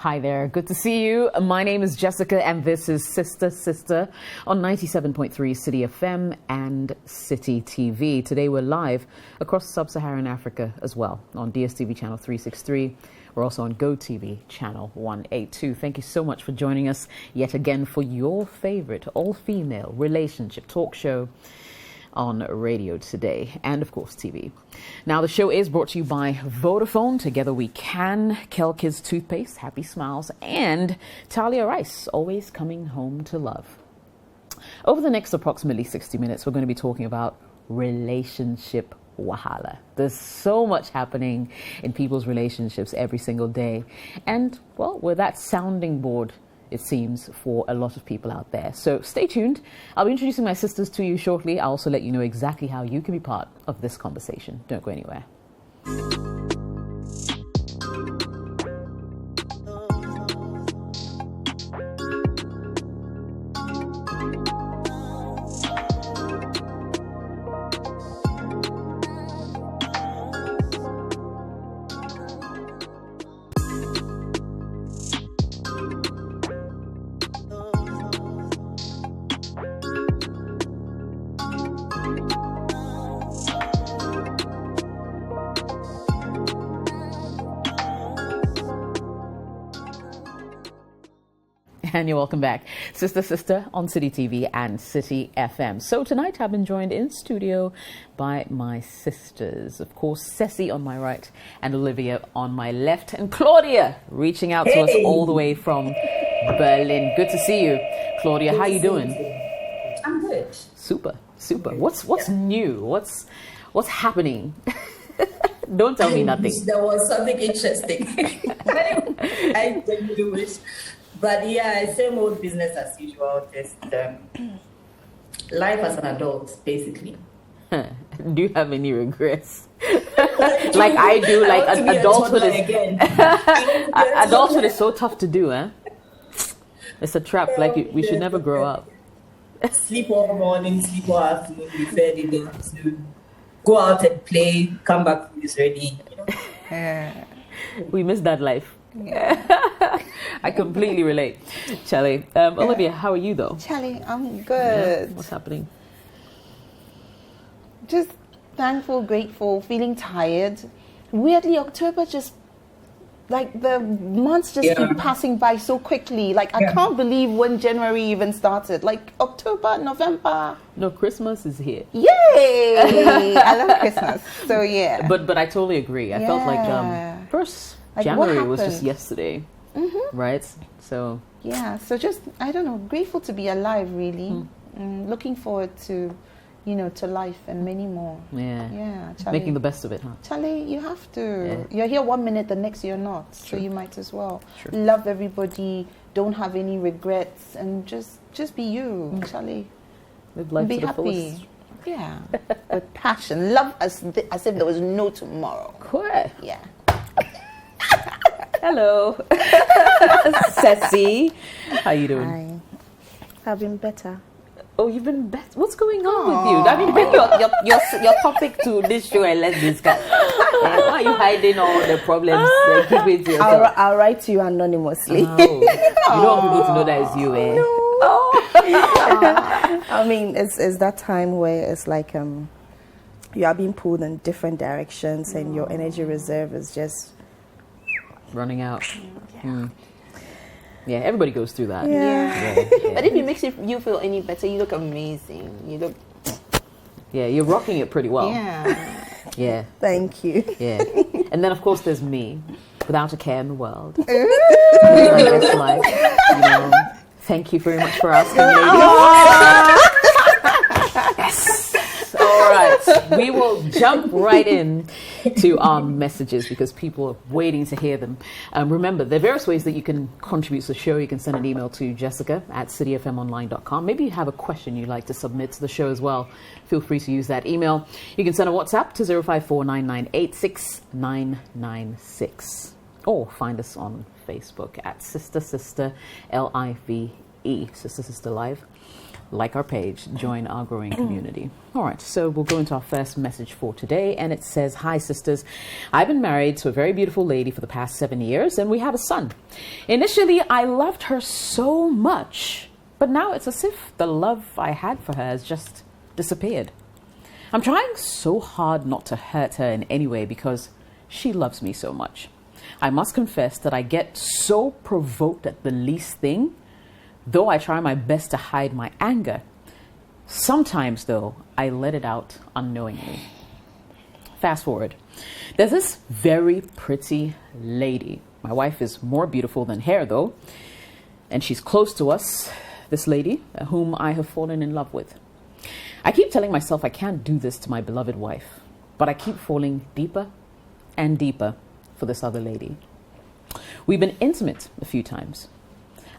Hi there, good to see you. My name is Jessica and this is Sister Sister on 97.3 City FM and City TV. Today we're live across sub-Saharan Africa as well on DSTV channel 363. We're also on GoTV channel 182. Thank you so much for joining us yet again for your favorite all-female relationship talk show on radio today and of course TV. Now the show is brought to you by Vodafone, Together We Can, Kelkis Toothpaste, Happy Smiles, and Talia Rice, Always Coming Home to Love. Over the next approximately 60 minutes we're going to be talking about relationship wahala. There's so much happening in people's relationships every single day, and well, we're that sounding board, it seems, for a lot of people out there. So stay tuned. I'll be introducing my sisters to you shortly. I'll also let you know exactly how you can be part of this conversation. Don't go anywhere. And you're welcome back. Sister Sister on City TV and City FM. So tonight I've been joined in studio by my sisters. Of course, Ceci on my right and Olivia on my left. And Claudia reaching out to us all the way from Berlin. Good to see you. Claudia, how you doing? I'm good. Super, super. What's new? What's happening? Don't tell me nothing. There was something interesting. I didn't do it. But yeah, same old business as usual, just life as an adult, basically. Do you have any regrets? Like I do, like adulthood is... adulthood is so tough to do, eh? It's a trap, like we should never grow up. Sleep all morning, sleep all afternoon, be fed in the afternoon, go out and play, come back, food is ready. We miss that life. I completely relate. Charlie, Olivia, how are you though? Charlie, I'm good. Yeah. What's happening? Just thankful, grateful, feeling tired. Weirdly, October just, like the months just keep passing by so quickly. Like I can't believe when January even started. Like October, November. No, Christmas is here. Yay! I love Christmas. So yeah. But I totally agree. I felt like first January was just yesterday, right? So yeah, so just I don't know, grateful to be alive, really. Looking forward to, to life and many more. Yeah, Charlie, making the best of it, huh? Charlie, you have to. You're here 1 minute, the next you're not. So you might as well love everybody. Don't have any regrets, and just be you, Charlie. Live life be to the happy. fullest. Yeah, with passion, love as if there was no tomorrow. Cool. Yeah. Hello, Ceci. How you doing? Hi. I've been better. Oh, you've been better. What's going on with you? I mean, bring your topic to this show and let's discuss. Why are you hiding all the problems? Keep it to yourself. I'll write to you anonymously. Oh, you don't want people to know that it's you, eh? No. I mean, it's that time where it's like you are being pulled in different directions and your energy reserve is just running out. Yeah, everybody goes through that. Yeah. But if it makes you feel any better, you look amazing. You look... Yeah, you're rocking it pretty well. Yeah. Yeah. Thank you. Yeah. And then, of course, there's me, without a care in the world. I guess, like, thank you very much for asking, ladies. Yes. All right, we will jump right in to our messages because people are waiting to hear them. Remember, there are various ways that you can contribute to the show. You can send an email to jessica@cityfmonline.com. Maybe you have a question you'd like to submit to the show as well. Feel free to use that email. You can send a WhatsApp to 05499869996 or find us on Facebook at Sister Sister LIVE, Sister Sister Live. like our page, join our growing community. All right, so we'll go into our first message for today, and it says, "Hi, sisters. I've been married to a very beautiful lady for the past 7 years, and we have a son. Initially, I loved her so much, but now it's as if the love I had for her has just disappeared. I'm trying so hard not to hurt her in any way because she loves me so much. I must confess that I get so provoked at the least thing, though I try my best to hide my anger. Sometimes, though, I let it out unknowingly." Fast forward. There's this very pretty lady. My wife is more beautiful than hair, though, and she's close to us, this lady, whom I have fallen in love with. I keep telling myself I can't do this to my beloved wife, but I keep falling deeper and deeper for this other lady. We've been intimate a few times.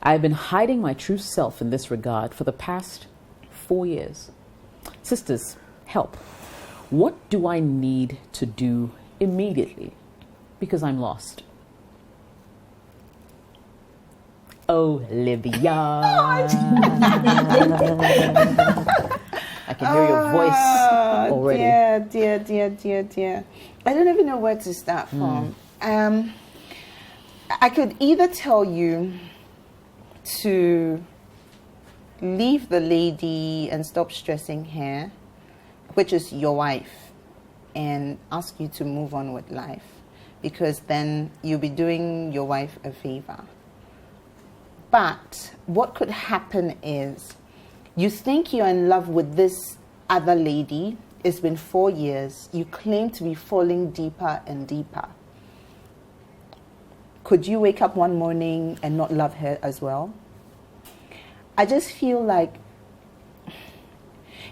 I've been hiding my true self in this regard for the past 4 years. Sisters, help. What do I need to do immediately? Because I'm lost. Olivia. I can hear your voice already. Dear. I don't even know where to start from. I could either tell you to leave the lady and stop stressing her, which is your wife, and ask you to move on with life, because then you'll be doing your wife a favor. But what could happen is you think you're in love with this other lady. It's been 4 years. You claim to be falling deeper and deeper. Could you wake up one morning and not love her as well? I just feel like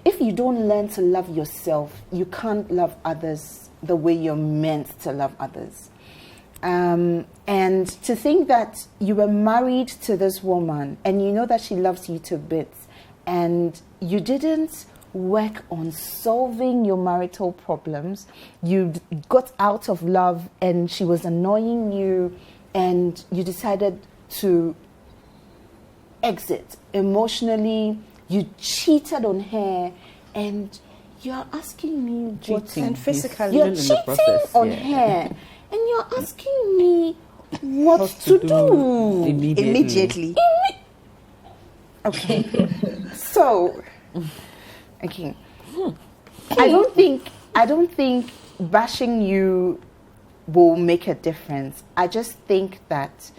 if you don't learn to love yourself, you can't love others the way you're meant to love others. And to think that you were married to this woman and you know that she loves you to bits, and you didn't work on solving your marital problems. You got out of love and she was annoying you, and you decided to exit emotionally. You cheated on her, and you're asking me Cheating. And physically. you're cheating on her, and you're asking me what to do immediately. Okay. So, okay. I don't think bashing you will make a difference. I just think that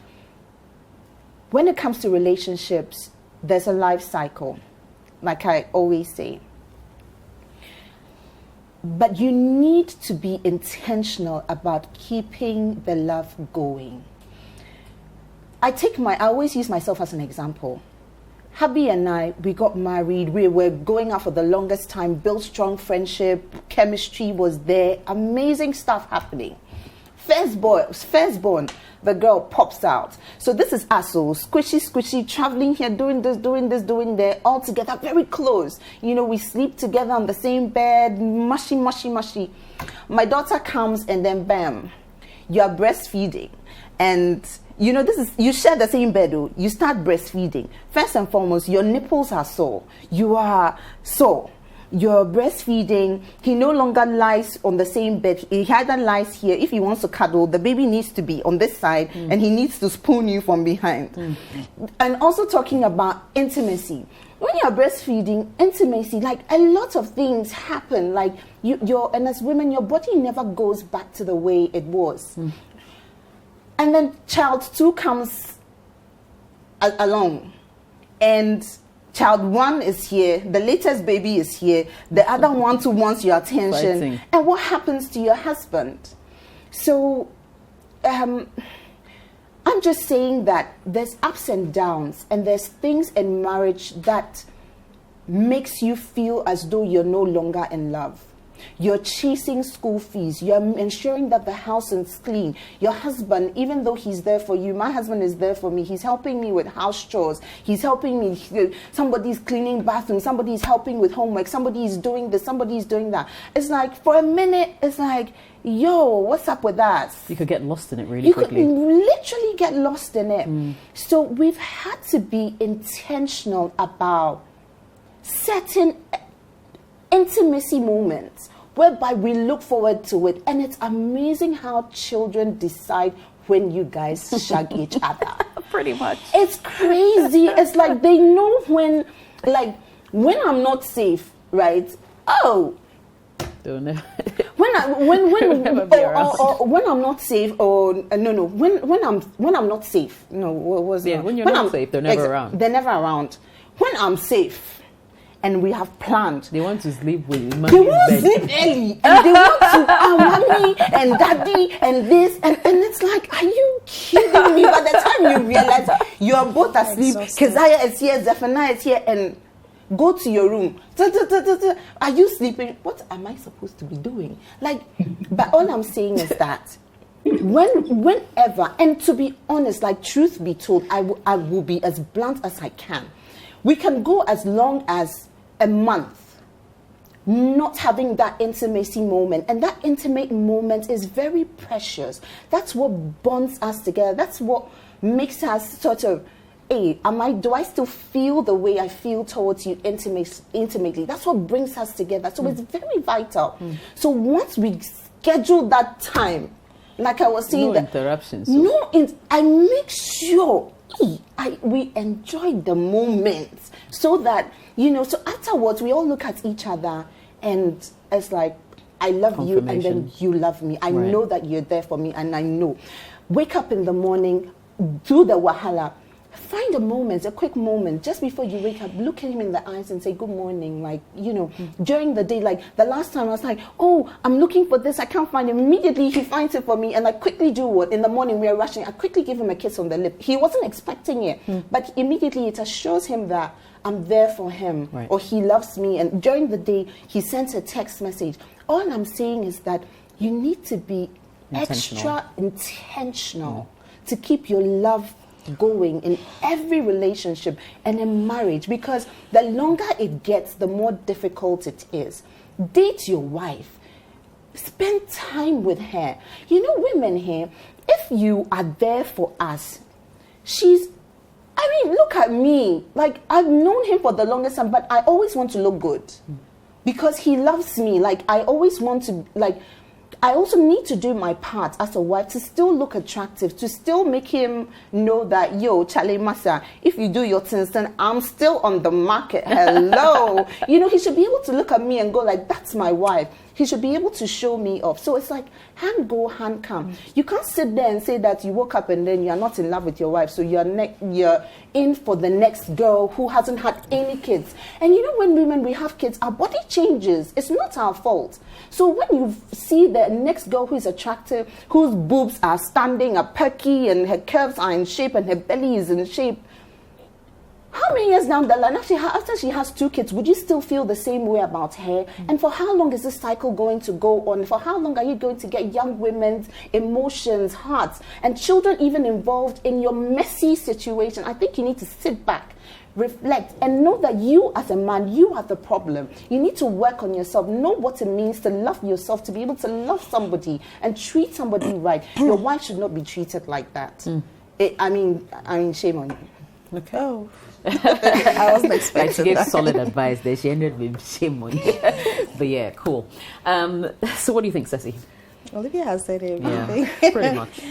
when it comes to relationships, there's a life cycle, like I always say. But you need to be intentional about keeping the love going. I always use myself as an example. Hubby and I, we got married. We were going out for the longest time, built strong friendship, chemistry was there, amazing stuff happening. Firstborn, the girl pops out. So this is us, so squishy, traveling here, doing this, doing there, all together, very close. You know, we sleep together on the same bed, mushy. My daughter comes and then bam, you are breastfeeding. And you know, you share the same bed, you start breastfeeding. First and foremost, your nipples are sore. You are sore. You're breastfeeding. He no longer lies on the same bed. He either lies here. If he wants to cuddle, the baby needs to be on this side, and he needs to spoon you from behind. And also talking about intimacy. When you're breastfeeding, intimacy, like a lot of things happen. Like and as women, your body never goes back to the way it was. And then child 2 comes along, and child 1 is here, the latest baby is here, the other one too wants your attention. Fighting. And what happens to your husband? So I'm just saying that there's ups and downs, and there's things in marriage that makes you feel as though you're no longer in love. You're chasing school fees. You're ensuring that the house is clean. Your husband, even though he's there for you, my husband is there for me. He's helping me with house chores. He's helping me. Somebody's cleaning bathrooms. Somebody's helping with homework. Somebody's doing this. Somebody's doing that. It's like, for a minute, it's like, yo, what's up with that? You could get lost in it really quickly. You could literally get lost in it. So we've had to be intentional about certain intimacy moments whereby we look forward to it. And it's amazing how children decide when you guys shag each other. Pretty much. It's crazy. It's like they know when I'm not safe, right? Oh, Don't know. when I'm not safe, or when I'm not safe. No, what was it? When you're not safe, they're never around. They're never around. When I'm safe, and we have planned. They want to sleep with They want to sleep early, and they want to mommy and daddy and this, and it's like, are you kidding me? By the time you realize you're both asleep, Keziah is here, Zephaniah is here, and go to your room. Are you sleeping? What am I supposed to be doing? Like, but all I'm saying is that whenever, and to be honest, like, truth be told, I will be as blunt as I can. We can go as long as a month not having that intimacy moment, and that intimate moment is very precious. That's what bonds us together. That's what makes us sort of, hey, do I still feel the way I feel towards you intimately? That's what brings us together. So it's very vital. So once we schedule that time, like I was saying, no interruptions. I make sure we enjoy the moments, so that, so afterwards we all look at each other and it's like, I love you, and then you love me. I know that you're there for me, and I know. Wake up in the morning, do the wahala. Find a quick moment, just before you wake up, look at him in the eyes and say, good morning. Like, during the day, like the last time I was like, oh, I'm looking for this, I can't find it. Immediately he finds it for me, and I quickly do what? In the morning we are rushing, I quickly give him a kiss on the lip. He wasn't expecting it, but immediately it assures him that I'm there for him, or he loves me. And during the day, he sends a text message. All I'm saying is that you need to be extra intentional to keep your love going in every relationship and in marriage, because the longer it gets, the more difficult it is. Date your wife, spend time with her. Women here, if you are there for us, look at me. Like, I've known him for the longest time, but I always want to look good because he loves me. Like, I always want to, I also need to do my part as a wife to still look attractive, to still make him know that, yo, Charlie Massa, if you do your things, then I'm still on the market. Hello. He should be able to look at me and go like, that's my wife. He should be able to show me off. So it's like, hand go, hand come. You can't sit there and say that you woke up and then you're not in love with your wife, so you're in for the next girl who hasn't had any kids. And when women, we have kids, our body changes. It's not our fault. So when you see the next girl who is attractive, whose boobs are standing, are perky, and her curves are in shape, and her belly is in shape, how many years down the line, actually, after she has 2 kids, would you still feel the same way about her? And for how long is this cycle going to go on? For how long are you going to get young women's emotions, hearts, and children even involved in your messy situation? I think you need to sit back, reflect, and know that you as a man, you are the problem. You need to work on yourself. Know what it means to love yourself, to be able to love somebody and treat somebody right. Your wife should not be treated like that. I mean, shame on you. Okay. Oh. I wasn't expecting she gave that. solid advice there. She ended with shame on you. But yeah, cool. So what do you think, Ceci? Olivia has said everything. Yeah, pretty much.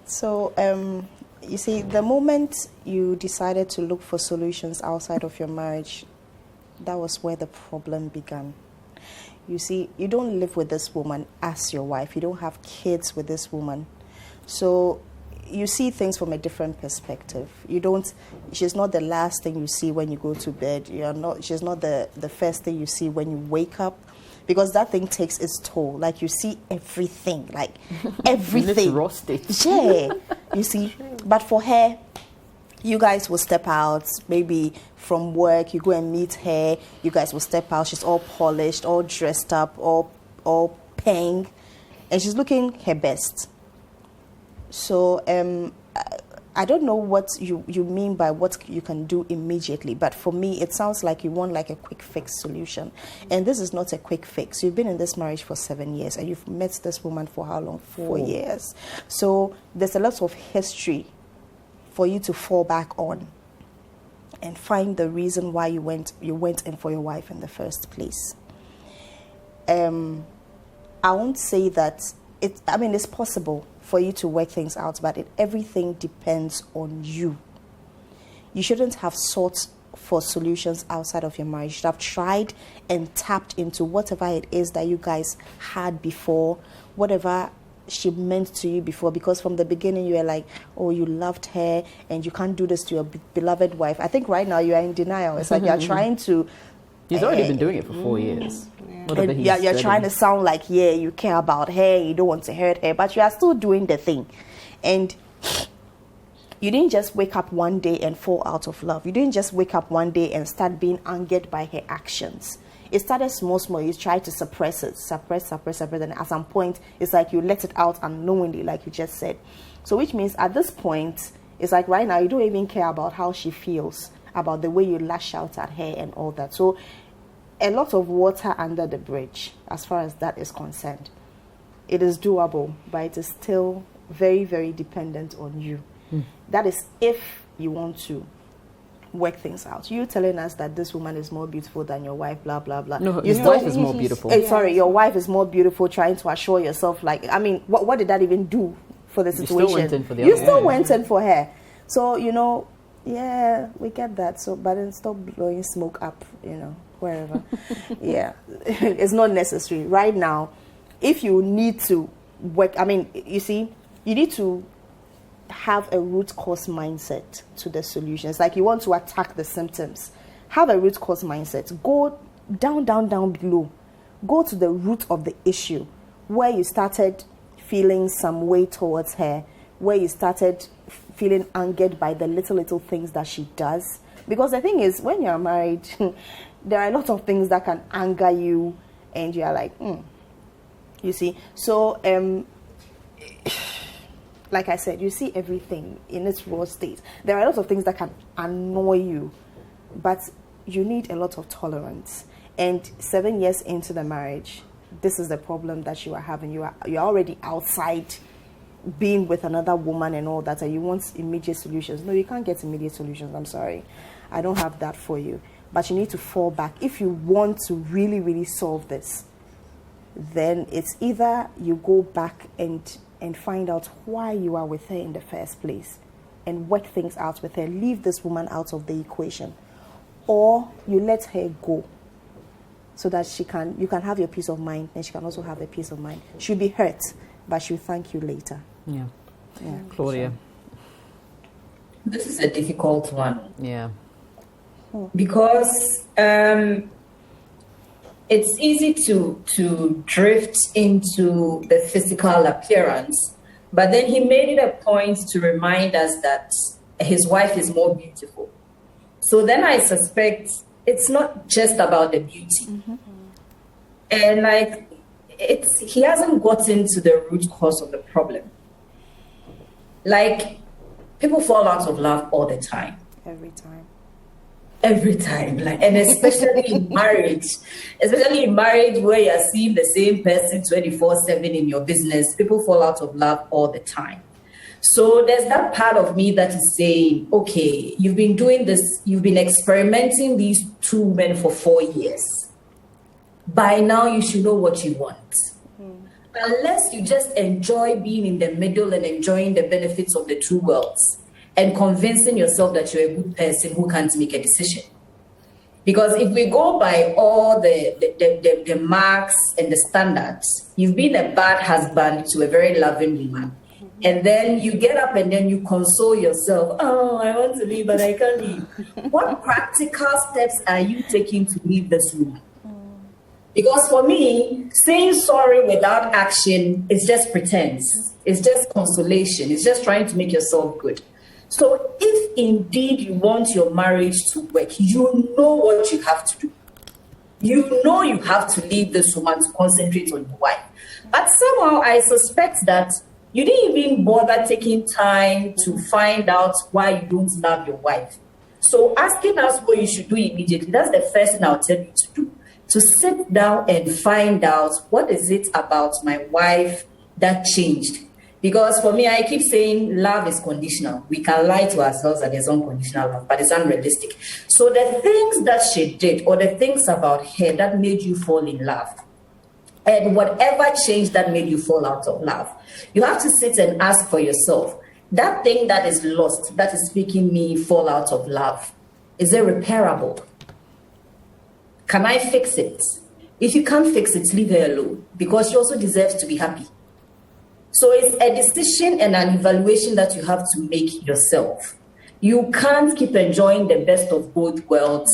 So, you see, the moment you decided to look for solutions outside of your marriage, that was where the problem began. You see, you don't live with this woman as your wife. You don't have kids with this woman. So you see things from a different perspective. She's not the last thing you see when you go to bed. She's not the first thing you see when you wake up, because that thing takes its toll. Like, you see everything, like everything. It's roasted. Yeah, you see. But for her, you guys will step out, maybe from work, you go and meet her, you guys will step out, she's all polished, all dressed up, all pink, and she's looking her best. So I don't know what you mean by what you can do immediately, but for me, it sounds like you want like a quick fix solution. And this is not a quick fix. You've been in this marriage for 7 years, and you've met this woman for how long? 4 years. So there's a lot of history for you to fall back on. and find the reason why you went in for your wife in the first place. I won't say that it's possible for you to work things out, but everything depends on you. You shouldn't have sought for solutions outside of your marriage. You should have tried and tapped into whatever it is that you guys had before, whatever she meant to you before, because from the beginning you were like, oh, you loved her and you can't do this to your beloved wife. I think right now you are in denial. It's like you're trying to... He's already been doing it for 4 years. You're trying to sound like, you care about her, you don't want to hurt her, but you are still doing the thing. And you didn't just wake up one day and fall out of love. You didn't just wake up one day and start being angered by her actions. It started small. You tried to suppress it. Suppress. And at some point, it's like you let it out unknowingly, like you just said. So which means at this point, it's like right now, you don't even care about how she feels, about the way you lash out at her and all that. So a lot of water under the bridge as far as that is concerned. It is doable, but it is still very, very dependent on you. That is if you want to work things out. You telling us that this woman is more beautiful than your wife, blah, blah, blah. No, your wife is more beautiful. Sorry, your wife is more beautiful, trying to assure yourself, like, I mean, what did that even do for the situation? You still went in for the You still went in for her. So, yeah, we get that. So, but then stop blowing smoke up, wherever. Yeah, it's not necessary. Right now, if you need to work, you see, you need to have a root cause mindset to the solution. It's like you want to attack the symptoms. Have a root cause mindset. Go down below. Go to the root of the issue, where you started feeling some way towards her, where you started feeling angered by the little things that she does. Because the thing is, when you're married, there are a lot of things that can anger you, and you're like, you see. So, like I said, you see everything in its raw state. There are a lot of things that can annoy you, but you need a lot of tolerance. And 7 years into the marriage, this is the problem that you are having. You're already outside being with another woman and all that, and you want immediate solutions. No, you can't get immediate solutions. I'm sorry. I don't have that for you. But you need to fall back. If you want to really, really solve this, then it's either you go back and find out why you are with her in the first place and work things out with her. Leave this woman out of the equation. Or you let her go so that you can have your peace of mind, and she can also have a peace of mind. She'll be hurt, but she'll thank you later. Yeah. Claudia. This is a difficult one. Yeah. Because it's easy to drift into the physical appearance, but then he made it a point to remind us that his wife is more beautiful. So then I suspect it's not just about the beauty. Mm-hmm. And he hasn't gotten to the root cause of the problem. Like, people fall out of love all the time. Every time, and especially in marriage, where you're seeing the same person 24/7 in your business, people fall out of love all the time. So there's that part of me that is saying, okay, you've been doing this, you've been experimenting these two women for 4 years. By now, you should know what you want. Unless you just enjoy being in the middle and enjoying the benefits of the two worlds, and convincing yourself that you're a good person who can't make a decision. Because if we go by all the marks and the standards, you've been a bad husband to a very loving woman. And then you get up and then you console yourself. Oh, I want to leave, but I can't leave. What practical steps are you taking to leave this woman? Because for me, saying sorry without action is just pretense. It's just consolation. It's just trying to make yourself good. So if indeed you want your marriage to work, you know what you have to do. You know you have to leave this woman to concentrate on your wife. But somehow I suspect that you didn't even bother taking time to find out why you don't love your wife. So asking us what you should do immediately, that's the first thing I'll tell you to do. To sit down and find out, what is it about my wife that changed? Because for me, I keep saying love is conditional. We can lie to ourselves that there's unconditional love, but it's unrealistic. So the things that she did, or the things about her that made you fall in love, and whatever change that made you fall out of love, you have to sit and ask for yourself, that thing that is lost, that is making me fall out of love, is it repairable? Can I fix it? If you can't fix it, leave her alone, because she also deserves to be happy. So it's a decision and an evaluation that you have to make yourself. You can't keep enjoying the best of both worlds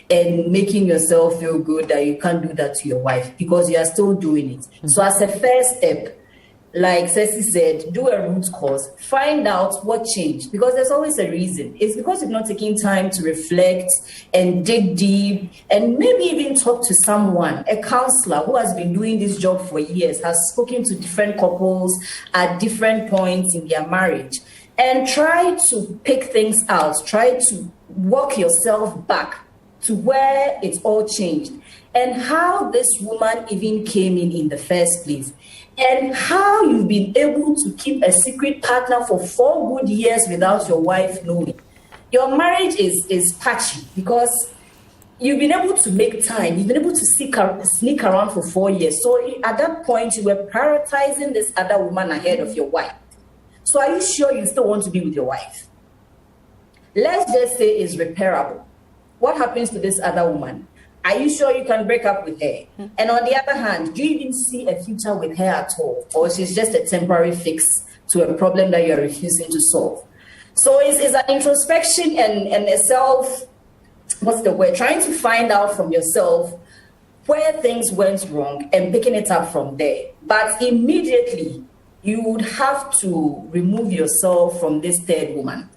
and making yourself feel good that you can't do that to your wife, because you are still doing it. So as a first step, like Ceci said, do a root cause. Find out what changed, because there's always a reason. It's because you've not taken time to reflect and dig deep and maybe even talk to someone, a counselor who has been doing this job for years, has spoken to different couples at different points in their marriage, and try to pick things out. Try to walk yourself back to where it all changed and how this woman even came in the first place, and how you've been able to keep a secret partner for 4 good years without your wife knowing. Your marriage is patchy because you've been able to make time. You've been able to sneak around for 4 years. So at that point, you were prioritizing this other woman ahead of your wife. So are you sure you still want to be with your wife? Let's just say it's repairable. What happens to this other woman? Are you sure you can break up with her? And on the other hand, do you even see a future with her at all? Or she's just a temporary fix to a problem that you're refusing to solve? So it's an introspection and a self, trying to find out from yourself where things went wrong and picking it up from there. But immediately, you would have to remove yourself from this third woman.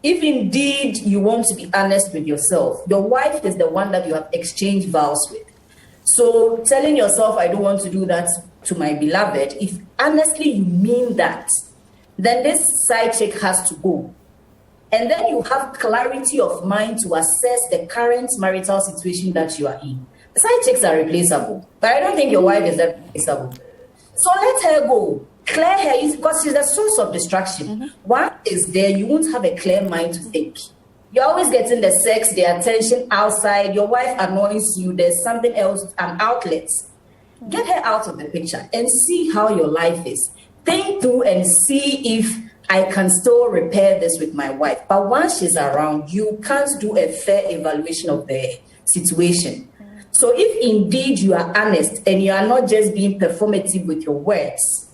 If indeed you want to be honest with yourself, your wife is the one that you have exchanged vows with. So telling yourself, I don't want to do that to my beloved, if honestly you mean that, then this side chick has to go. And then you have clarity of mind to assess the current marital situation that you are in. The side chicks are replaceable, but I don't think your wife is that replaceable. So let her go. Clear her, because she's a source of distraction. Once is there, you won't have a clear mind to think. You're always getting the sex, the attention outside. Your wife annoys you. There's something else, an outlet. Get her out of the picture and see how your life is. Think through and see if I can still repair this with my wife. But once she's around, you can't do a fair evaluation of the situation. So if indeed you are honest and you are not just being performative with your words,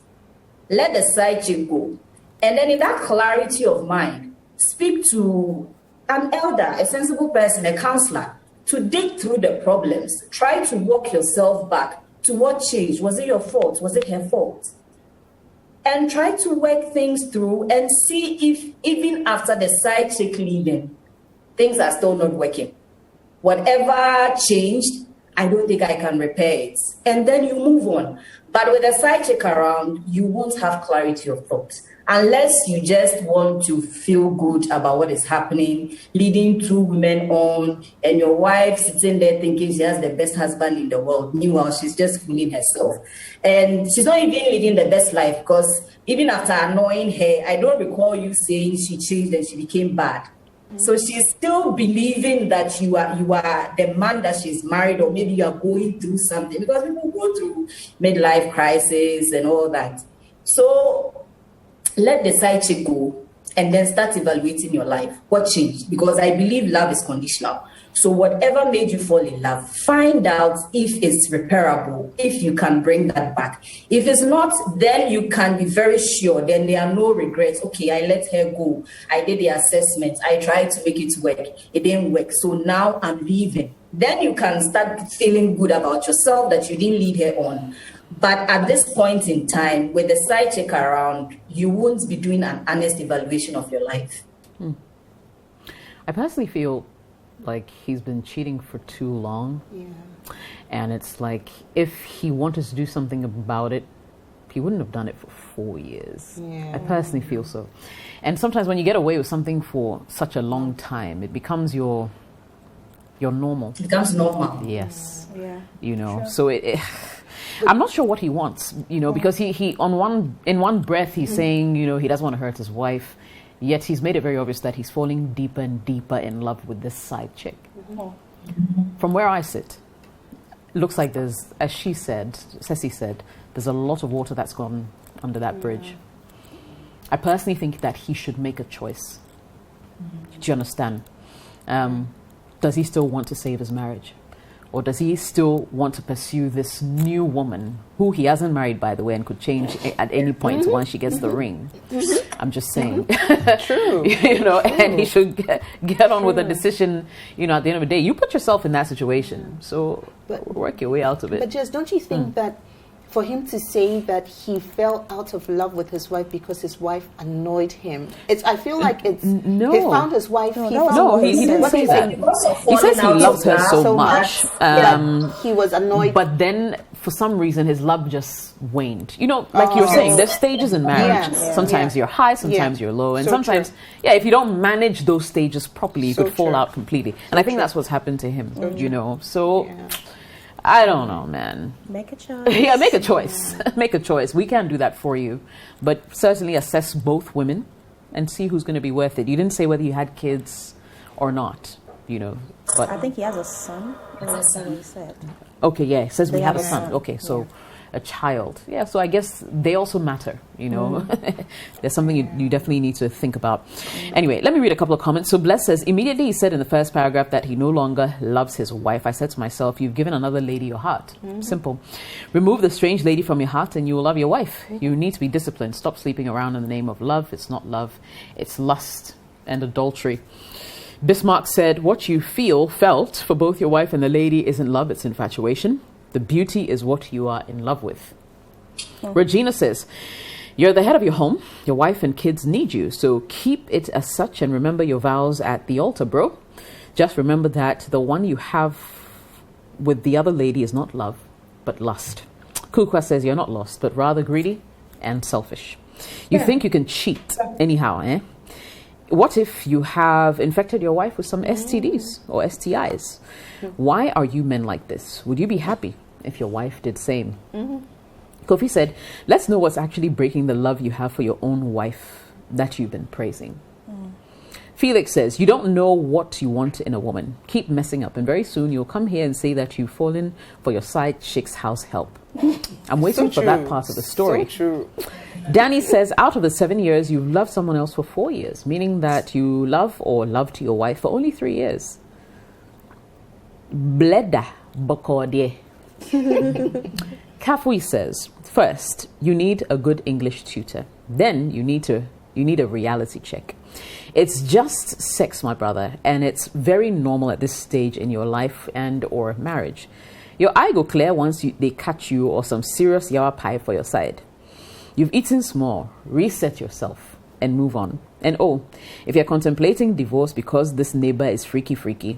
let the side chick go. And then in that clarity of mind, speak to an elder, a sensible person, a counselor, to dig through the problems. Try to walk yourself back to what changed. Was it your fault? Was it her fault? And try to work things through and see if even after the side chick leaving, things are still not working. Whatever changed, I don't think I can repair it. And then you move on. But with a side chick around, you won't have clarity of thought. Unless you just want to feel good about what is happening, leading 2 women on, and your wife sitting there thinking she has the best husband in the world. Meanwhile, she's just fooling herself. And she's not even living the best life, because even after annoying her, I don't recall you saying she changed and she became bad. So she's still believing that you are the man that she's married, or maybe you are going through something, because people go through midlife crisis and all that. So let the side chick go and then start evaluating your life. What changed? Because I believe love is conditional. So whatever made you fall in love, find out if it's repairable, if you can bring that back. If it's not, then you can be very sure. Then there are no regrets. Okay, I let her go. I did the assessment. I tried to make it work. It didn't work. So now I'm leaving. Then you can start feeling good about yourself that you didn't lead her on. But at this point in time, with the side check around, you won't be doing an honest evaluation of your life. I personally feel like he's been cheating for too long. Yeah. And it's like, if he wanted to do something about it, he wouldn't have done it for 4 years. Yeah. I personally feel so. And sometimes when you get away with something for such a long time, it becomes your normal. It becomes normal. Yes. Yeah. You know, sure. so I'm not sure what he wants, because he in one breath he's saying, he doesn't want to hurt his wife, yet he's made it very obvious that he's falling deeper and deeper in love with this side chick. From where I sit, it looks like there's, as Ceci said, there's a lot of water that's gone under that bridge. I personally think that he should make a choice. Do you understand? Does he still want to save his marriage? Or does he still want to pursue this new woman, who he hasn't married, by the way, and could change at any point once she gets the ring? I'm just saying. True. And he should get on with a decision, at the end of the day. You put yourself in that situation, so work your way out of it. But just, don't you think that for him to say that he fell out of love with his wife because his wife annoyed him, I feel like it's no. He found his wife. He didn't say that. He says he loves her so much. He was annoyed. But then, for some reason, his love just waned. Like you were saying, there's stages in marriage. Sometimes you're high, sometimes you're low, and sometimes, if you don't manage those stages properly, you could fall out completely. And I think that's what's happened to him. So. I don't know, man. Make a choice. Yeah, make a choice. Make a choice. We can't do that for you. But certainly assess both women and see who's going to be worth it. You didn't say whether you had kids or not, But I think he has a son. That's what he said. Okay, yeah. It says we have a son. Okay, so a child. Yeah, so I guess they also matter, There's something you definitely need to think about. Anyway, let me read a couple of comments. So Bless says, immediately he said in the first paragraph that he no longer loves his wife. I said to myself, you've given another lady your heart. Simple. Remove the strange lady from your heart and you will love your wife. You need to be disciplined. Stop sleeping around in the name of love. It's not love. It's lust and adultery. Bismarck said, what you felt for both your wife and the lady isn't love, it's infatuation. The beauty is what you are in love with. Regina says, you're the head of your home. Your wife and kids need you. So keep it as such and remember your vows at the altar, bro. Just remember that the one you have with the other lady is not love, but lust. Kukwa says, you're not lost, but rather greedy and selfish. You think you can cheat anyhow, eh? What if you have infected your wife with some STDs or STIs? Why are you men like this? Would you be happy if your wife did same? Kofi said, let's know what's actually breaking the love you have for your own wife that you've been praising. Felix says, you don't know what you want in a woman. Keep messing up and very soon you'll come here and say that you've fallen for your side chick's house help. I'm waiting for that part of the story. So true. Danny says, out of the 7 years, you've loved someone else for 4 years, meaning that you love or loved your wife for only 3 years. Bleda Bokodie. Kafui says, first, you need a good English tutor. Then you need a reality check. It's just sex, my brother, and it's very normal at this stage in your life and or marriage. Your eye go clear once they catch you or some serious yawa pie for your side. You've eaten small, reset yourself and move on. And if you're contemplating divorce because this neighbor is freaky,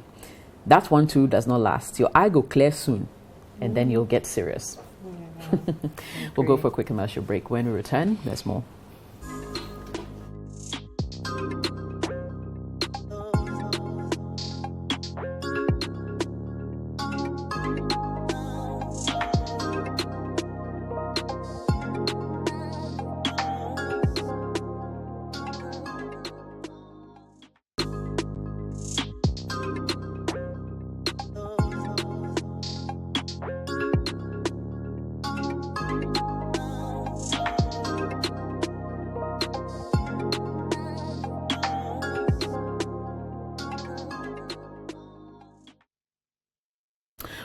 that one too does not last. Your eye go clear soon and then you'll get serious. We'll go for a quick commercial break. When we return, there's more.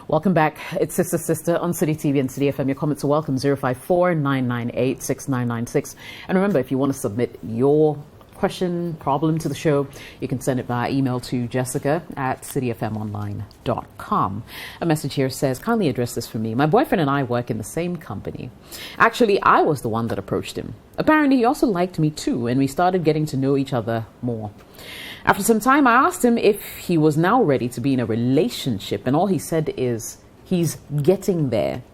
Welcome back. It's Sister on City TV and City FM. Your comments are welcome. 054-998-6996. And remember, if you want to submit your question, problem to the show, you can send it via email to jessica@cityfmonline.com. A message here says, kindly address this for me. My boyfriend and I work in the same company. Actually, I was the one that approached him. Apparently, he also liked me too, and we started getting to know each other more. After some time, I asked him if he was now ready to be in a relationship, and all he said is, he's getting there.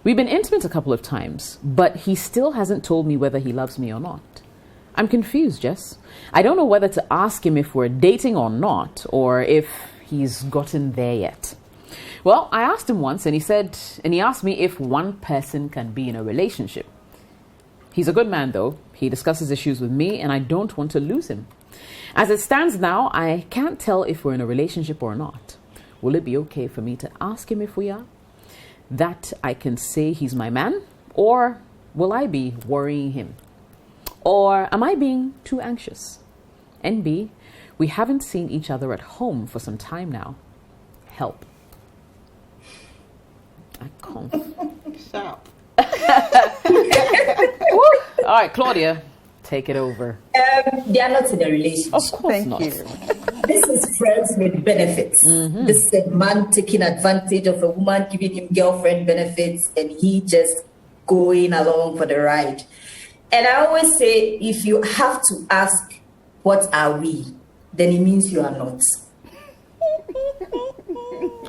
We've been intimate a couple of times, but he still hasn't told me whether he loves me or not. I'm confused, Jess. I don't know whether to ask him if we're dating or not, or if he's gotten there yet. Well, I asked him once, and he asked me if one person can be in a relationship. He's a good man, though. He discusses issues with me, and I don't want to lose him. As it stands now, I can't tell if we're in a relationship or not. Will it be okay for me to ask him if we are? That I can say he's my man? Or will I be worrying him? Or am I being too anxious? NB, we haven't seen each other at home for some time now. Help. I can't. Sharp. All right, Claudia, take it over. They are not in a relationship. Of course Thank not. you. This is friends with benefits. This is a man taking advantage of a woman, giving him girlfriend benefits, and he just going along for the ride. And I always say, if you have to ask, what are we? Then it means you are not.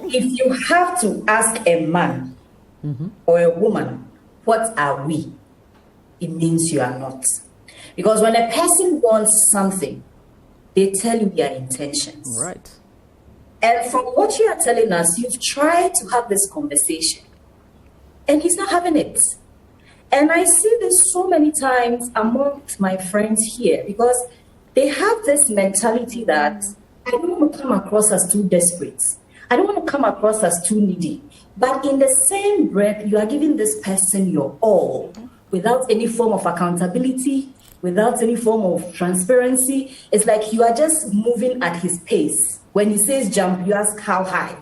If you have to ask a man or a woman, what are we? It means you are not. Because when a person wants something, they tell you their intentions. Right. And from what you are telling us, you've tried to have this conversation, and he's not having it. And I see this so many times amongst my friends here, because they have this mentality that I don't want to come across as too desperate. I don't want to come across as too needy. But in the same breath, you are giving this person your all without any form of accountability, without any form of transparency. It's like you are just moving at his pace. When he says jump, you ask how high.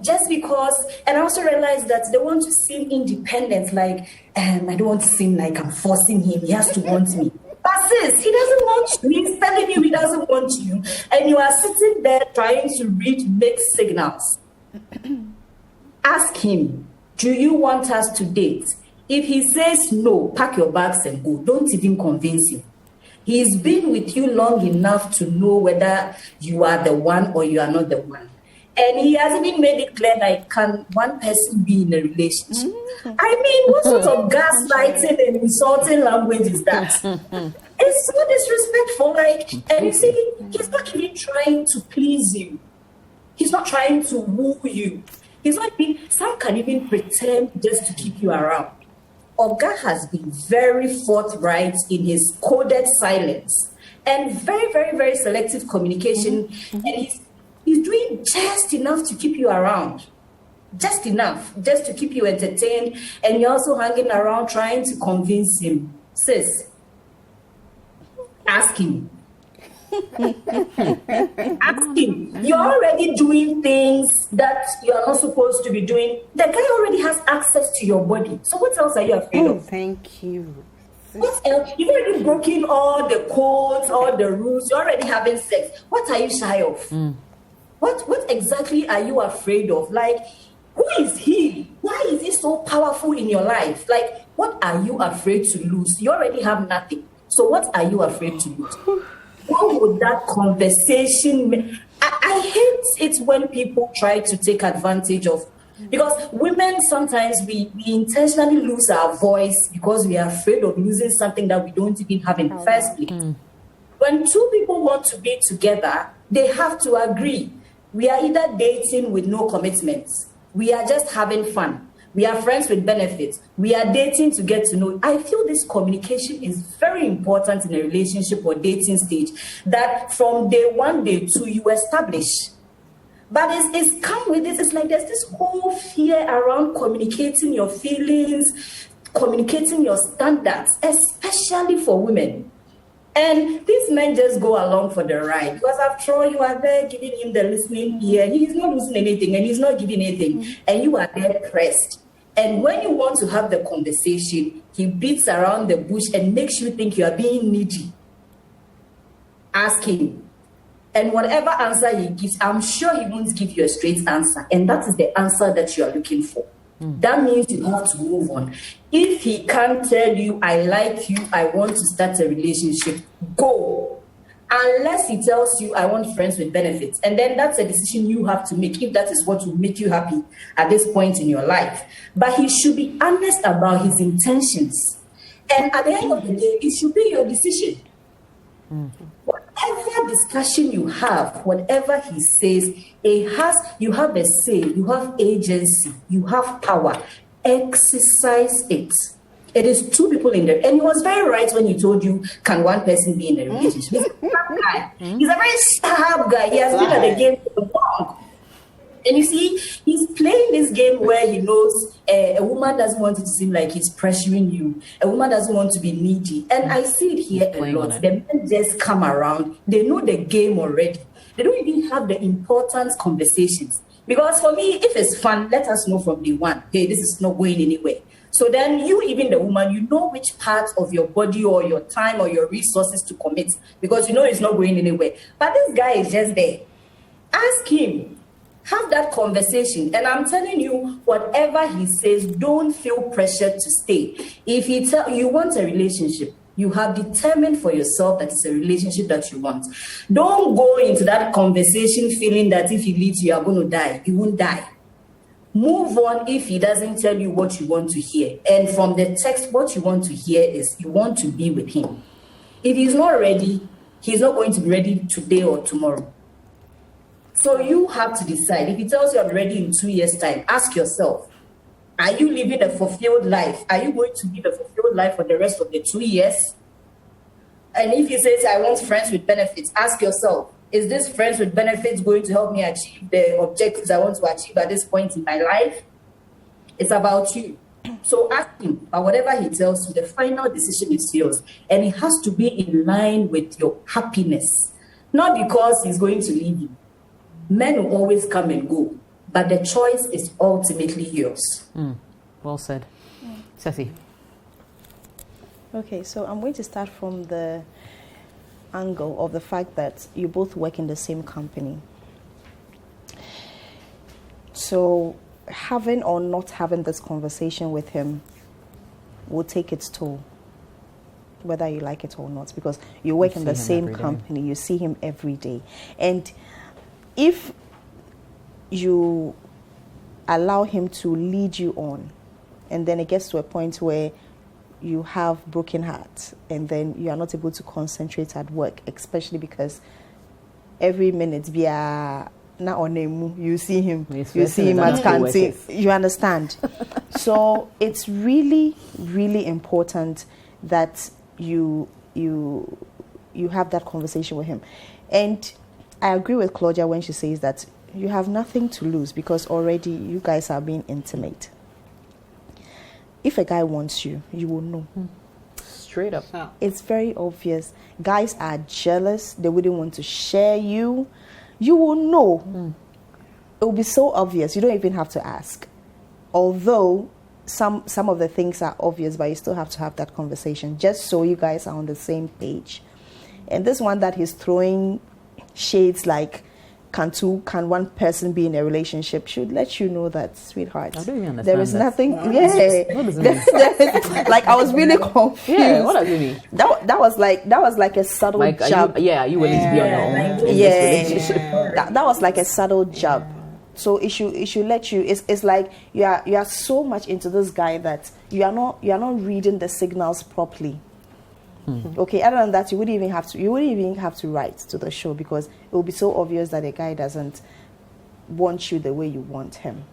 Just because, and I also realize that they want to seem independent, like, I don't want to seem like I'm forcing him. He has to want me. But sis, he doesn't want you. He's telling you he doesn't want you. And you are sitting there trying to read mixed signals. Ask him, do you want us to date? If he says no, pack your bags and go. Don't even convince him. He's been with you long enough to know whether you are the one or you are not the one. And he has even made it clear that can one person be in a relationship. I mean, what sort of gaslighting and insulting language is that? It's so disrespectful. And you see, he's not even trying to please you. He's not trying to woo you. He's not being, some can even pretend just to keep you around. Oga has been very forthright in his coded silence and very, very, very selective communication. And he's doing just enough to keep you around. Just enough, just to keep you entertained. And you're also hanging around trying to convince him. Sis, ask him. Ask him. You're already doing things that you are not supposed to be doing. The guy already has access to your body. So what else are you afraid of? Thank you. What else? You've already broken all the codes, all the rules. You're already having sex. What are you shy of? What exactly are you afraid of? Like, who is he? Why is he so powerful in your life? Like, what are you afraid to lose? You already have nothing. So what are you afraid to lose? What would that conversation mean? I hate it when people try to take advantage of, because women sometimes we intentionally lose our voice because we are afraid of losing something that we don't even have in the first place. When two people want to be together, they have to agree. We are either dating with no commitments. We are just having fun. We are friends with benefits. We are dating to get to know. I feel this communication is very important in a relationship or dating stage, that from day one, day two, you establish. But it's come with this. It's like there's this whole fear around communicating your feelings, communicating your standards, especially for women. And these men just go along for the ride, because after all, you are there giving him the listening ear. He's not losing anything and he's not giving anything. And you are there pressed. And when you want to have the conversation, he beats around the bush and makes you think you are being needy. Ask him. And whatever answer he gives, I'm sure he won't give you a straight answer. And that is the answer that you are looking for. That means you have to move on. If he can't tell you, I like you, I want to start a relationship, go. Unless he tells you, I want friends with benefits. And then that's a decision you have to make, if that is what will make you happy at this point in your life. But he should be honest about his intentions. And at the end of the day, it should be your decision. Whatever discussion you have, whatever he says, you have a say, you have agency, you have power. Exercise it. It is two people in there. And he was very right when he told you, can one person be in a relationship? He's a sharp guy. He's a very sharp guy. He has been at the game for long. And you see, he's playing this game where he knows a woman doesn't want it to seem like he's pressuring you. A woman doesn't want to be needy. And I see it here a lot. The men just come around. They know the game already. They don't even have the important conversations. Because for me, if it's fun, let us know from day one, hey, this is not going anywhere. So then you, even the woman, you know which part of your body or your time or your resources to commit. Because you know it's not going anywhere. But this guy is just there. Ask him. Have that conversation. And I'm telling you, whatever he says, don't feel pressured to stay. If he tell you want a relationship, you have determined for yourself that it's a relationship that you want. Don't go into that conversation feeling that if he leaves, you are going to die. You won't die. Move on if he doesn't tell you what you want to hear. And from the text, what you want to hear is you want to be with him. If he's not ready, he's not going to be ready today or tomorrow. So you have to decide. If he tells you I'm ready in 2 years' time, ask yourself, are you living a fulfilled life? Are you going to live a fulfilled life for the rest of the 2 years? And if he says, I want friends with benefits, ask yourself, is this friends with benefits going to help me achieve the objectives I want to achieve at this point in my life? It's about you. So ask him, but whatever he tells you, the final decision is yours. And it has to be in line with your happiness. Not because he's going to leave you. Men will always come and go, but the choice is ultimately yours. Well said. Ceci. Okay, so I'm going to start from the angle of the fact that you both work in the same company. So having or not having this conversation with him will take its toll, whether you like it or not, because you work in the same company, you see him every day. And if you allow him to lead you on, and then it gets to a point where you have broken heart, and then you are not able to concentrate at work, especially because every minute via na onemu you see him at canteen. You understand? So it's really, really important that you have that conversation with him. And I agree with Claudia when she says that you have nothing to lose because already you guys are being intimate. If a guy wants you, you will know. Straight up. It's very obvious. Guys are jealous. They wouldn't want to share you. You will know. It will be so obvious. You don't even have to ask. Although some of the things are obvious, but you still have to have that conversation just so you guys are on the same page. And this one that he's throwing shades like, can one person be in a relationship, should let you know that, sweetheart, I don't even understand there is that. nothing. What does it mean? Like I was really confused. Yeah, what does it mean? That was like a subtle jab. Are you willing to be on your own in this relationship? That was like a subtle jab. So it should let you. It's like you are so much into this guy that you are not reading the signals properly. Okay, other than that, you wouldn't even have to write to the show because it will be so obvious that a guy doesn't want you the way you want him.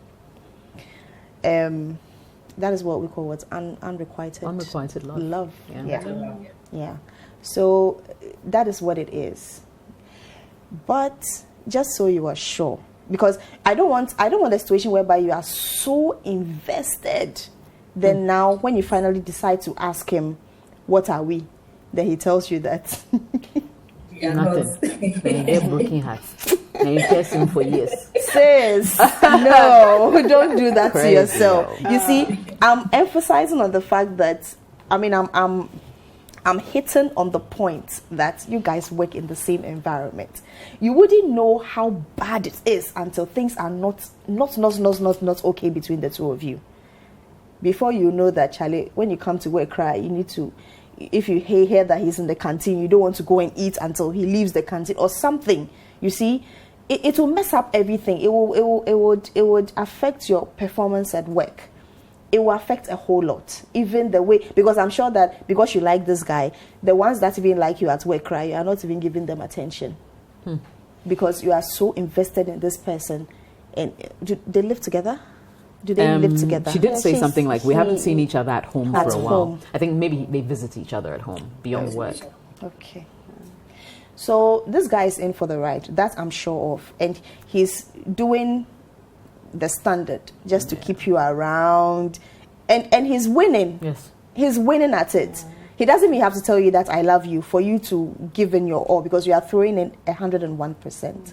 That is what we call unrequited love. Yeah. So that is what it is. But just so you are sure, because I don't want a situation whereby you are so invested. Then now, when you finally decide to ask him, "What are we?" then he tells you that nothing. They're broken hearts. And you curse him for years. Sis, no, don't do that to yourself. Yo. You see, I'm emphasizing on the fact that I'm hitting on the point that you guys work in the same environment. You wouldn't know how bad it is until things are not okay between the two of you. Before you know that, Charlie, when you come to work, you need to. If you hear that he's in the canteen, you don't want to go and eat until he leaves the canteen or something. You see, it will mess up everything. It would affect your performance at work. It will affect a whole lot. Even the way, because I'm sure that because you like this guy, the ones that even like you at work, you are not even giving them attention. because you are so invested in this person. And do they live together? Do they live together? She did say she's- something like, we haven't seen each other at home At for a while. home. I think maybe they visit each other at home beyond work. Okay. So this guy is in for the ride. That I'm sure of. And he's doing the standard just to keep you around. And he's winning. Yes. He's winning at it. He doesn't even have to tell you that I love you for you to give in your all, because you are throwing in 101%.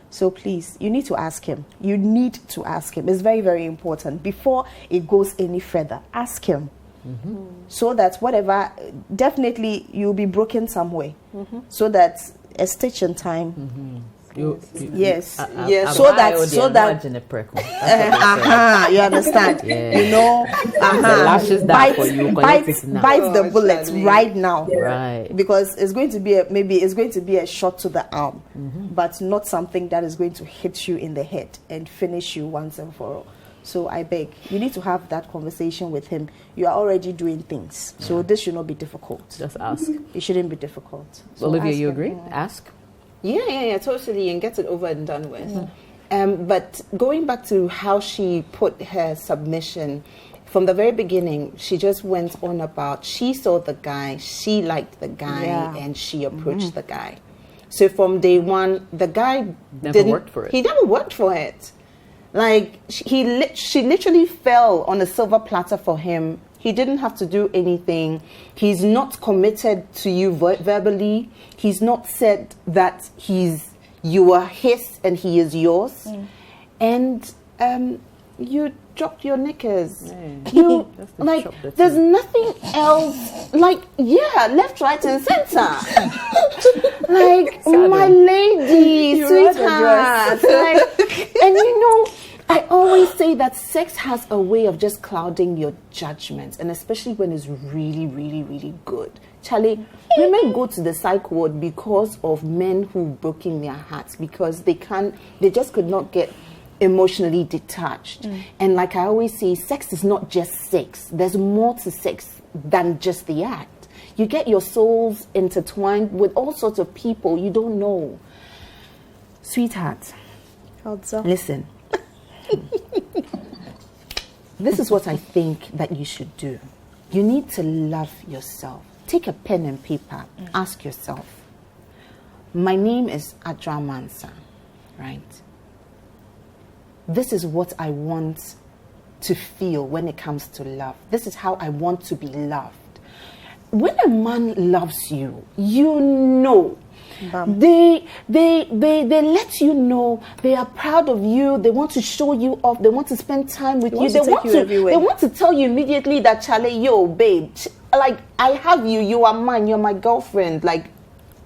So please, you need to ask him. You need to ask him. It's very, very important. Before it goes any further, ask him. So that whatever, definitely you'll be broken somewhere. So that a stitch in time. Yes. Yes. So that you understand. Yeah. You know, lashes down for you, collect it now. bite the Oh, bullet Shani. right now. Right. Because it's going to be maybe it's going to be a shot to the arm, but not something that is going to hit you in the head and finish you once and for all. So I beg, you need to have that conversation with him. You are already doing things, so this should not be difficult. Just ask. It shouldn't be difficult. So Olivia, ask you him. agree? Ask. Yeah, totally, and get it over and done with. But going back to how she put her submission, from the very beginning, she just went on about, she saw the guy, she liked the guy, and she approached the guy. So from day one, the guy Never worked for it. He never worked for it. Like, she literally fell on a silver platter for him. He didn't have to do anything. He's not committed to you verbally. He's not said that you are his and he is yours. And you dropped your knickers. You That's the like, chop the there's thing. nothing else. Like, left, right, and center. Like, my lady, sweetheart. Like, and you know, I always say that sex has a way of just clouding your judgment, and especially when it's really, really, really good. Charlie, women go to the psych ward because of men who've broken their hearts, because they just could not get emotionally detached. And like I always say, sex is not just sex. There's more to sex than just the act. You get your souls intertwined with all sorts of people you don't know. Sweetheart, listen. This is what I think that you should do. You need to love yourself. Take a pen and paper. Ask yourself, my name is Adra Mansa, right? This is what I want to feel when it comes to love. This is how I want to be loved. When a man loves you, you know. They let you know they are proud of you. They want to show you off. They want to spend time with you. They want to tell you immediately that, Charlie, yo, babe, like, I have you. You are mine. You're my girlfriend. Like,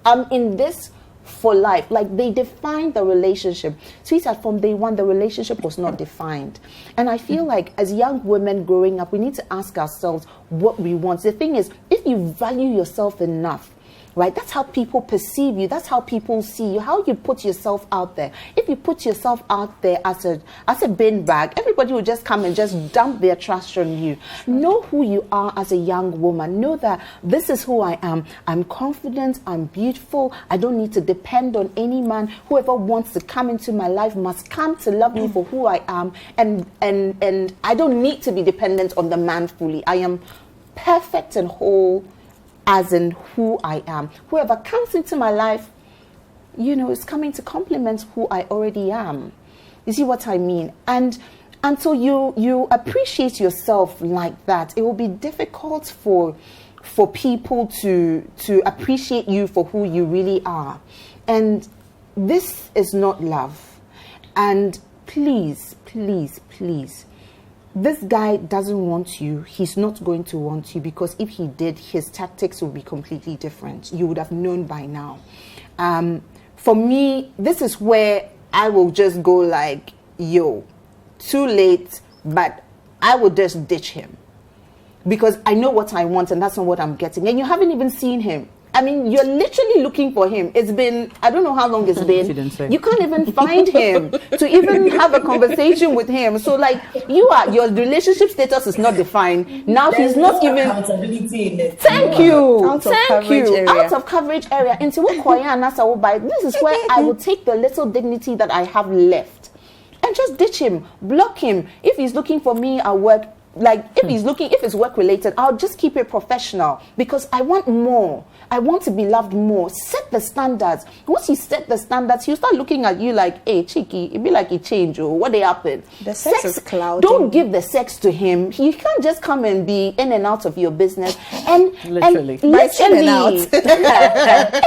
I'm in this for life. Like, they defined the relationship. Sweetheart, from day one, the relationship was not defined. And I feel like as young women growing up, we need to ask ourselves what we want. The thing is, if you value yourself enough, right? That's how people perceive you. That's how people see you. How you put yourself out there. If you put yourself out there as a bin bag, everybody will just come and just dump their trash on you. Know who you are as a young woman. Know that this is who I am. I'm confident. I'm beautiful. I don't need to depend on any man. Whoever wants to come into my life must come to love me for who I am. And I don't need to be dependent on the man fully. I am perfect and whole as in who I am. Whoever comes into my life, you know, is coming to complement who I already am. You see what I mean? And until you appreciate yourself like that, it will be difficult for people to appreciate you for who you really are. And this is not love. And please, please, please, this guy doesn't want you. He's not going to want you, because if he did, his tactics would be completely different. You would have known by now. For me, this is where I will just go like, yo, too late, but I will just ditch him. Because I know what I want and that's not what I'm getting. And you haven't even seen him. I mean, you're literally looking for him. It's been, I don't know how long it's been. She didn't say. You can't even find him to even have a conversation with him. So like, your relationship status is not defined. Now he's not even accountability in it. Thank you. Out of Thank coverage you. area. Out of coverage area. Into what Koya and Nasa will buy. This is where I will take the little dignity that I have left and just ditch him, block him. If he's looking for me at work, like if it's work related, I'll just keep it professional because I want more. I want to be loved more. Set the standards. Once you set the standards, he'll start looking at you like, hey, cheeky, it'd be like a change or what they happen. The sex is clouding. Don't give the sex to him. He can't just come and be in and out of your business. And Literally.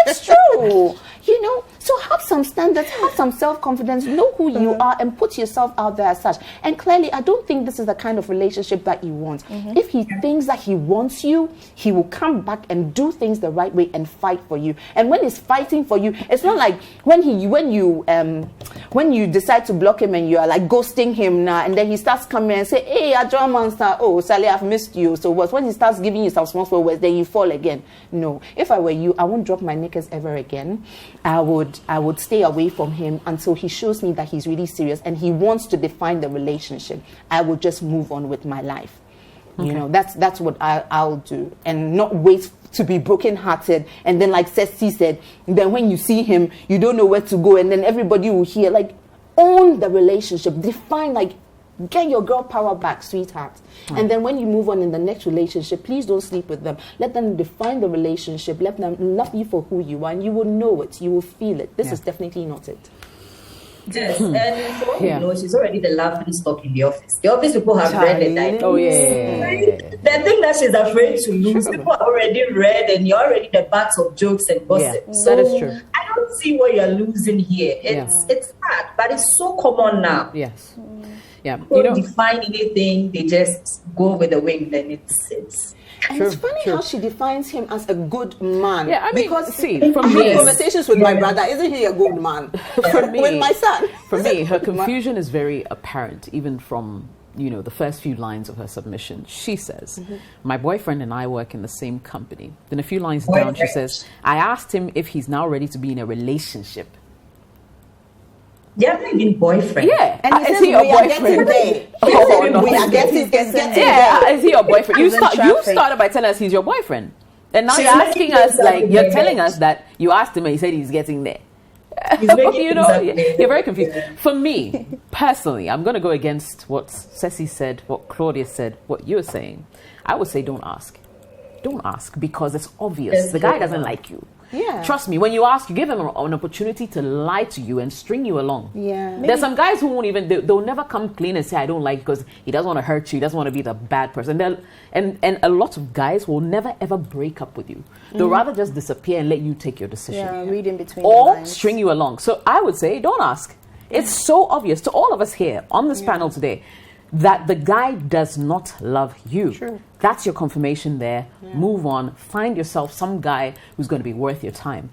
It's true. You know, so have some standards, have some self-confidence, know who you are and put yourself out there as such. And clearly, I don't think this is the kind of relationship that you want. If he thinks that he wants you, he will come back and do things the right way and fight for you. And when he's fighting for you, it's not like when you decide to block him and you are like ghosting him now, and then he starts coming and say, hey, Adjoa Monster, oh, Sally, I've missed you. So what? When he starts giving you some small words, then you fall again. No. If I were you, I won't drop my knickers ever again. I would stay away from him until he shows me that he's really serious and he wants to define the relationship. I would just move on with my life. Okay. You know, that's what I'll do, and not wait to be brokenhearted. And then, like Ceci said, then when you see him, you don't know where to go, and then everybody will hear. Like, own the relationship, define, like, get your girl power back, sweetheart. And then when you move on in the next relationship, please don't sleep with them. Let them define the relationship. Let them love you for who you are, and you will know it. You will feel it. This is definitely not it. Yes, and for all you know, she's already the laughing stock in the office. The office people have read it. Like, Oh, yeah. the thing that she's afraid to lose, people have already read, and you're already the backs of jokes and gossip. Yeah, So that is true. I don't see what you're losing here. It's hard, but it's so common now. Yes. Yeah. People don't define anything, they just go with the wind, and it's And it's funny how she defines him as a good man. Yeah, I mean, because see, in from my me, conversations with my brother, isn't he a good man? For me, with my son. For me, her confusion is very apparent, even from, you know, the first few lines of her submission. She says, my boyfriend and I work in the same company. Then a few lines down, she says, I asked him if he's now ready to be in a relationship. They haven't even boyfriend. Yeah, And he is says, he your we are boyfriend? getting there. Oh, no. We are getting there. Yeah, is he your boyfriend? You He's in traffic. started by telling us he's your boyfriend, and now She's you're asking making us, like, things you're up telling in us that you asked him and he said he's getting there. He's making You know, things up. you're very confused. For me, personally, I'm going to go against what Ceci said, what Claudia said, what you're saying. I would say don't ask. Don't ask, because it's obvious. The guy doesn't like you. Yeah. Trust me, when you ask, you give him an opportunity to lie to you and string you along. Yeah. There's some guys who won't even, they'll never come clean and say, I don't like you, because he doesn't want to hurt you, he doesn't want to be the bad person. And a lot of guys will never ever break up with you. They'll rather just disappear and let you take your decision. Yeah, read in between the Or lines. string you along. So I would say, don't ask. It's so obvious to all of us here on this panel today that the guy does not love you. True. That's your confirmation there. Move on. Find yourself some guy who's going to be worth your time.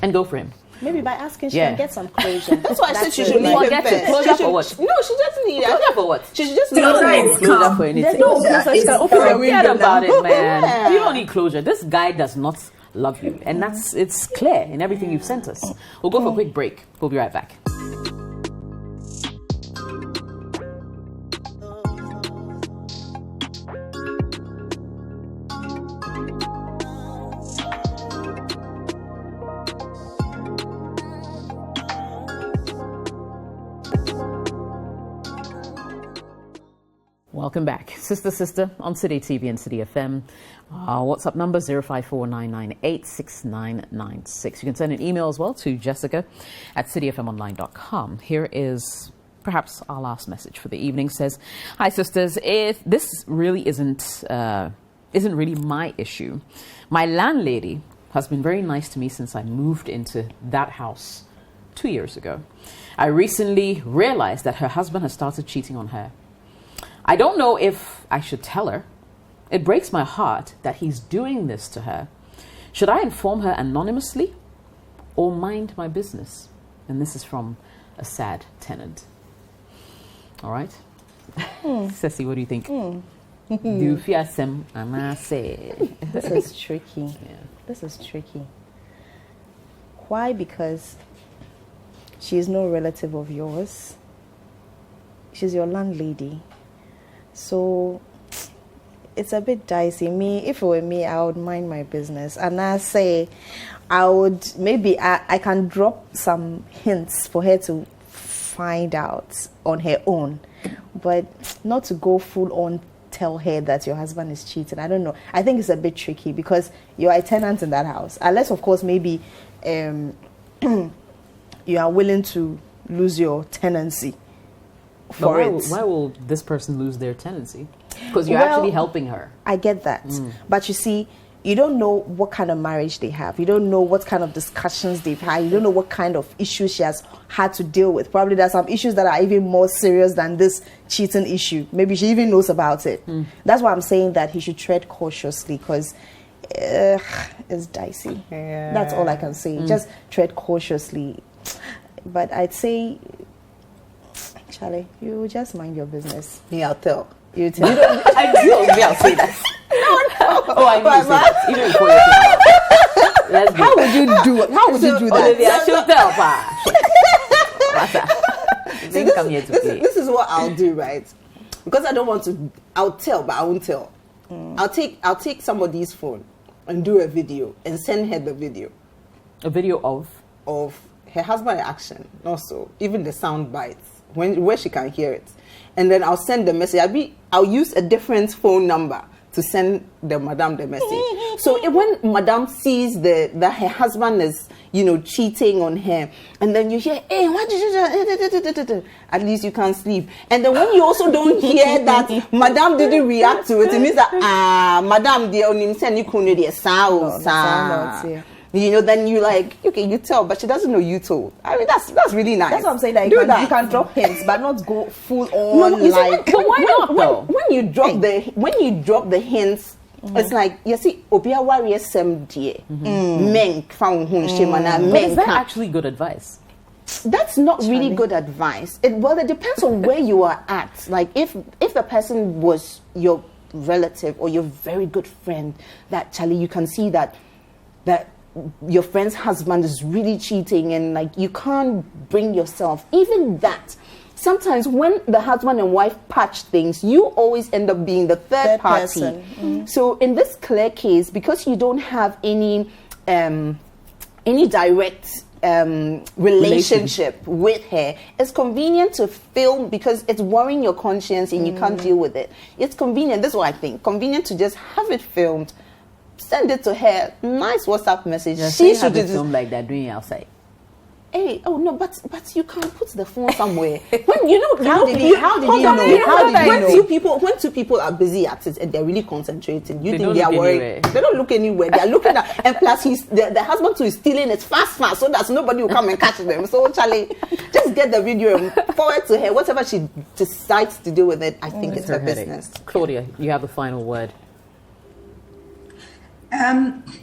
And go for him. Maybe by asking, she Yeah. can get some closure. That's why I said she it. should leave him Forget it. first. Closure She for should- what? No, she doesn't need that. Closure for what? She should just Closure leave him. is Closure calm. for anything. There's no closure. She can open her window Forget about now. it, man. Yeah. You don't need closure. This guy does not love you. And it's clear in everything you've sent us. We'll go for a quick break. We'll be right back. Welcome back. Sister on City TV and City FM. WhatsApp number 0549986996. You can send an email as well to Jessica at cityfmonline.com. Here is perhaps our last message for the evening. Says, hi sisters, if this really isn't really my issue. My landlady has been very nice to me since I moved into that house 2 years ago. I recently realized that her husband has started cheating on her. I don't know if I should tell her. It breaks my heart that he's doing this to her. Should I inform her anonymously or mind my business? And this is from a sad tenant. All right. Ceci, what do you think? Do fiasem and I say This is tricky. yeah. This is tricky. Why? Because she is no relative of yours. She's your landlady. So it's a bit dicey. If it were me, I would mind my business. And I say, I can drop some hints for her to find out on her own, but not to go full on tell her that your husband is cheating. I don't know. I think it's a bit tricky because you are a tenant in that house. Unless, of course, maybe you are willing to lose your tenancy for it. Why will this person lose their tenancy? Because you're actually helping her. I get that. But you see, you don't know what kind of marriage they have. You don't know what kind of discussions they've had. You don't know what kind of issues she has had to deal with. Probably there's some issues that are even more serious than this cheating issue. Maybe she even knows about it. That's why I'm saying that he should tread cautiously because it's dicey. Yeah. That's all I can say. Just tread cautiously. But I'd say, Charlie, you just mind your business. Me, I'll tell. You tell. I'll say that. Oh, I know. Even before you say let's go. How would you do it? How would you do that? Olivia, I should tell, pa. See, Then come here to play. this is what I'll do, right? Because I don't want to. I'll tell, but I won't tell. I'll take somebody's phone and do a video and send her the video A video of her husband in action. Also, even the sound bites where she can hear it, and then I'll send the message. I'll use a different phone number to send the madam the message. So when madam sees that her husband is, cheating on her, and then you hear, hey, what did you do? At least you can sleep. And then when you also don't hear that madam didn't react to it, it means that madam the only send you couldn't hear sound. Then you like, okay, you tell, but she doesn't know you told. I mean, that's really nice. That's what I'm saying. Like, you can drop hints, but not go full on. No, you see, but why not though? When you drop the hints, it's like you see, Obia warrior semdie, men found shemana. But is that actually good advice? That's not really good advice. It depends on where you are at. Like if the person was your relative or your very good friend, that Charlie, you can see that your friend's husband is really cheating and like you can't bring yourself. Even that, sometimes when the husband and wife patch things, you always end up being the third party. So in this clear case, because you don't have any direct relationship with her, it's convenient to film because it's worrying your conscience and you can't deal with it. It's convenient. This is what I think. Convenient to just have it filmed, send it to her, nice WhatsApp message. Yeah, she should should have film like that doing it outside. Hey, oh no, but you can put the phone somewhere. When How did you know? When two people are busy at it and they're really concentrating, They think they are don't look worried. anywhere. They don't look anywhere. They are looking at, and plus the husband too is stealing it fast, so that nobody will come and catch them. So Charlie, just get the video and forward to her. Whatever she decides to do with it, I think it's her headache. business. Claudia, you have the final word.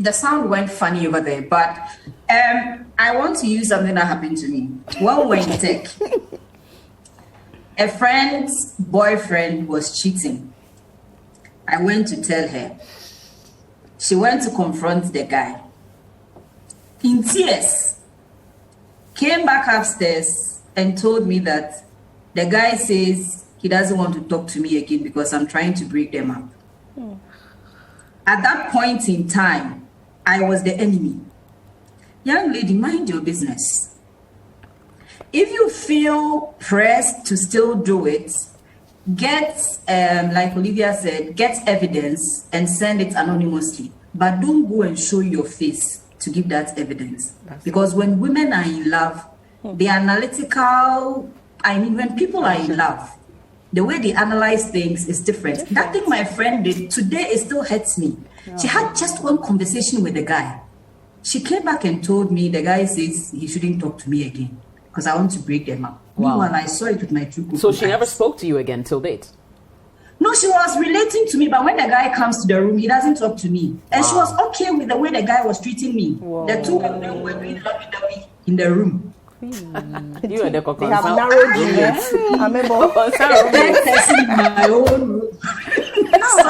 The sound went funny over there, but I want to use something that happened to me. When we were in tech, a friend's boyfriend was cheating. I went to tell her. She went to confront the guy. In tears, came back upstairs and told me that the guy says he doesn't want to talk to me again because I'm trying to break them up. At that point in time, I was the enemy. Young lady, mind your business. If you feel pressed to still do it, get, like Olivia said, get evidence and send it anonymously. But don't go and show your face to give that evidence. Because when women are in love, the analytical, when people are in love, the way they analyze things is different. That thing my friend did today, it still hurts me. She had just one conversation with the guy. She came back and told me the guy says he shouldn't talk to me again because I want to break them up. Wow. Meanwhile, I saw it with my two So she never spoke to you again till date? No, she was relating to me, but when the guy comes to the room, he doesn't talk to me. And she was okay with the way the guy was treating me. The two of them were doing lovey-dovey in the room. You are the They have narrowed you. Third person in my own room. So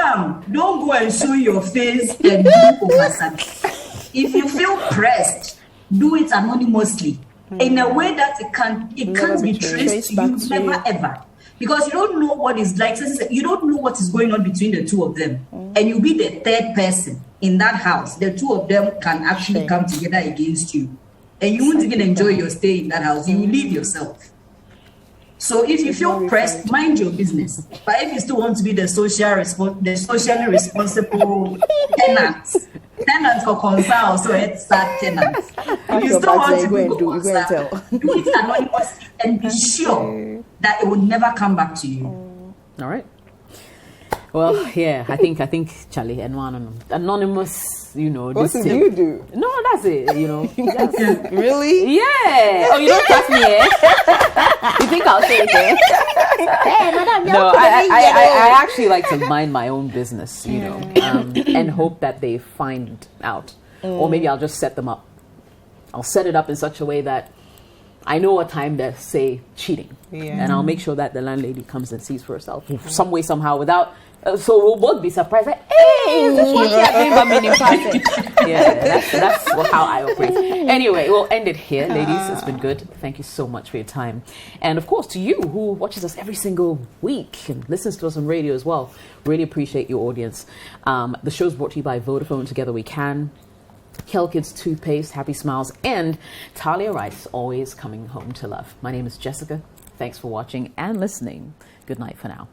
Madam, don't go and show your face and do oversat. If you feel pressed, do it anonymously in a way that it can't be traced to you, never ever. Because you don't know what is like. You don't know what is going on between the two of them, and you'll be the third person in that house. The two of them can actually come together against you, and you won't even enjoy your stay in that house. You will leave yourself. So if you feel pressed, mind your business. But if you still want to be the socially responsible tenant for concern, so it's sad tenants. If you still want to be do it anonymously and be sure that it will never come back to you. All right. Well, yeah, I think Charlie and anonymous, What do you do? No, that's it, Yes. Really? Yeah. Oh, you don't trust me, eh? You think I'll say it, eh? Hey, madam, No, I actually like to mind my own business, and hope that they find out. Or maybe I'll just set them up. I'll set it up in such a way that I know what time they're, say, cheating. Yeah. And I'll make sure that the landlady comes and sees for herself. Some way, somehow, without... so we'll both be surprised. Like, hey, is this what you're doing about me? Yeah, that's how I operate. Anyway, we'll end it here, ladies. It's been good. Thank you so much for your time. And, of course, to you who watches us every single week and listens to us on radio as well. Really appreciate your audience. The show's brought to you by Vodafone. Together We Can. Kids Toothpaste, Happy Smiles, and Talia Rice, always coming home to love. My name is Jessica. Thanks for watching and listening. Good night for now.